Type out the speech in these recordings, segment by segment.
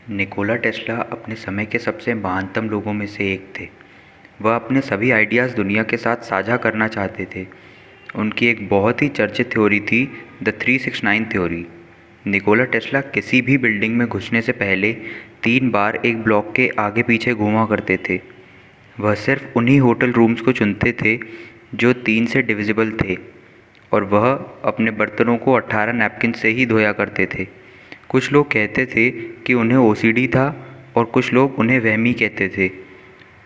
Nikola Tesla अपने समय के सबसे महानतम लोगों में से एक थे। वह अपने सभी आइडियाज़ दुनिया के साथ साझा करना चाहते थे। उनकी एक बहुत ही चर्चित थ्योरी थी, द 369 थ्योरी। निकोला टेस्ला किसी भी बिल्डिंग में घुसने से पहले 3 बार एक ब्लॉक के आगे पीछे घूमा करते थे। वह सिर्फ उन्हीं होटल रूम्स को चुनते थे जो 3 से डिविजिबल थे, और वह अपने बर्तनों को 18 नैपकिन से ही धोया करते थे। कुछ लोग कहते थे कि उन्हें ओसीडी था और कुछ लोग उन्हें वहमी कहते थे,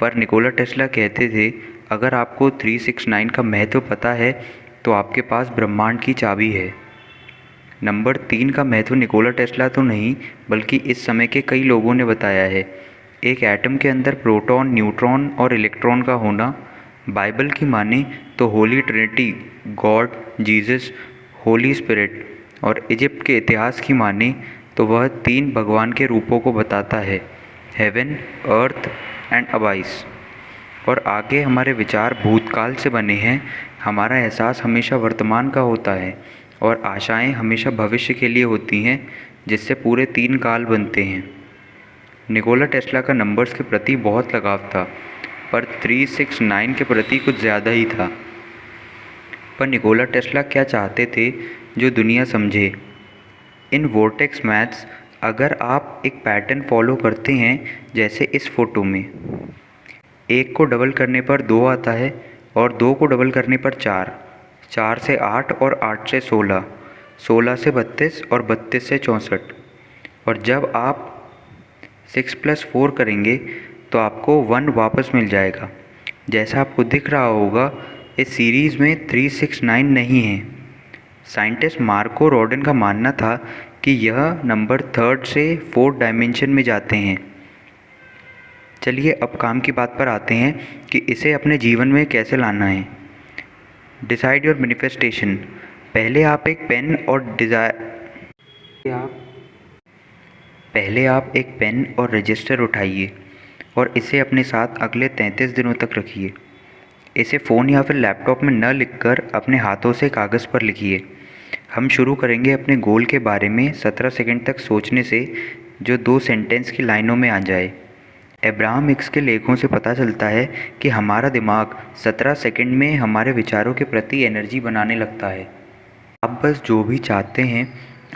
पर निकोला टेस्ला कहते थे, अगर आपको 369 का महत्व पता है तो आपके पास ब्रह्मांड की चाबी है। नंबर 3 का महत्व निकोला टेस्ला तो नहीं, बल्कि इस समय के कई लोगों ने बताया है। एक एटम के अंदर प्रोटॉन, न्यूट्रॉन और इलेक्ट्रॉन का होना। बाइबल की माने तो Holi Trinity, God, Jesus, Holi spirit, और इजिप्ट के इतिहास की माने तो वह 3 भगवान के रूपों को बताता है, हेवन, अर्थ एंड अबाइस। और आगे हमारे विचार भूतकाल से बने हैं, हमारा एहसास हमेशा वर्तमान का होता है, और आशाएं हमेशा भविष्य के लिए होती हैं, जिससे पूरे 3 काल बनते हैं। निकोला टेस्ला का नंबर्स के प्रति बहुत लगाव था, पर 369 के प्रति कुछ ज़्यादा ही था। पर निकोला टेस्ला क्या चाहते थे जो दुनिया समझे? इन वोर्टेक्स मैथ्स, अगर आप एक पैटर्न फॉलो करते हैं, जैसे इस फोटो में 1 को डबल करने पर 2 आता है, और 2 को डबल करने पर 4, 4 से 8 और 8 से 16, 16 से 32 और 32 से 64। और जब आप 6 + 4 करेंगे तो आपको 1 वापस मिल जाएगा। जैसा आपको दिख रहा होगा, इस सीरीज़ में 369 नहीं है। साइंटिस्ट मार्को रॉडन का मानना था कि यह नंबर 3rd से 4th डायमेंशन में जाते हैं। चलिए अब काम की बात पर आते हैं कि इसे अपने जीवन में कैसे लाना है। Decide your manifestation. पहले आप एक पेन और रजिस्टर उठाइए और इसे अपने साथ अगले 33 दिनों तक रखिए। इसे फ़ोन या फिर लैपटॉप में न लिखकर अपने हाथों से कागज़ पर लिखिए। हम शुरू करेंगे अपने गोल के बारे में 17 सेकंड तक सोचने से, जो 2 सेंटेंस की लाइनों में आ जाए। अब्राहम हिक्स के लेखों से पता चलता है कि हमारा दिमाग 17 सेकंड में हमारे विचारों के प्रति एनर्जी बनाने लगता है। आप बस जो भी चाहते हैं,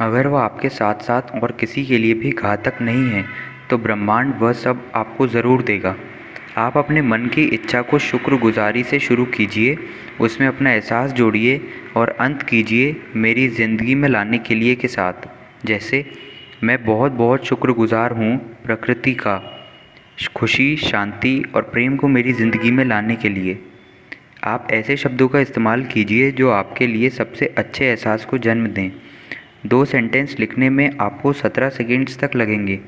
अगर वह आपके साथ साथ और किसी के लिए भी घातक नहीं है, तो ब्रह्मांड वह सब आपको ज़रूर देगा। आप अपने मन की इच्छा को शुक्रगुजारी से शुरू कीजिए, उसमें अपना एहसास जोड़िए और अंत कीजिए मेरी ज़िंदगी में लाने के लिए के साथ। जैसे, मैं बहुत बहुत शुक्रगुजार हूँ प्रकृति का, खुशी, शांति और प्रेम को मेरी ज़िंदगी में लाने के लिए। आप ऐसे शब्दों का इस्तेमाल कीजिए जो आपके लिए सबसे अच्छे एहसास को जन्म दें। 2 सेंटेंस लिखने में आपको 17 सेकंड्स तक लगेंगे।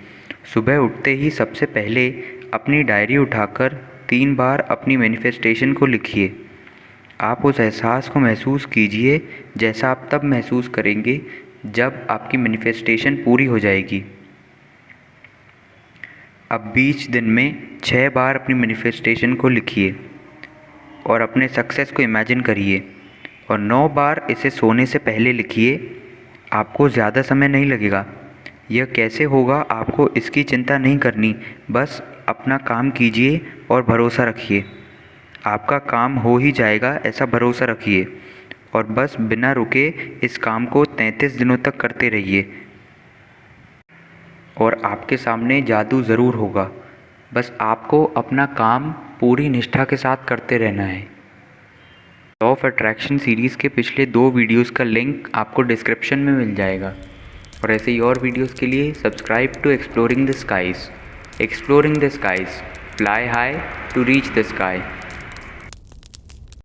सुबह उठते ही सबसे पहले अपनी डायरी उठाकर 3 बार अपनी मैनिफेस्टेशन को लिखिए। आप उस एहसास को महसूस कीजिए जैसा आप तब महसूस करेंगे जब आपकी मैनिफेस्टेशन पूरी हो जाएगी। अब बीच दिन में 6 बार अपनी मैनिफेस्टेशन को लिखिए और अपने सक्सेस को इमेजिन करिए, और 9 बार इसे सोने से पहले लिखिए। आपको ज़्यादा समय नहीं लगेगा। यह कैसे होगा आपको इसकी चिंता नहीं करनी, बस अपना काम कीजिए और भरोसा रखिए। आपका काम हो ही जाएगा, ऐसा भरोसा रखिए, और बस बिना रुके इस काम को 33 दिनों तक करते रहिए, और आपके सामने जादू ज़रूर होगा। बस आपको अपना काम पूरी निष्ठा के साथ करते रहना है। लॉ ऑफ अट्रैक्शन सीरीज़ के पिछले 2 वीडियोज़ का लिंक आपको डिस्क्रिप्शन में मिल जाएगा, और ऐसे ही और वीडियोज़ के लिए subscribe to exploring the skies. Exploring the skies, fly high to reach the sky.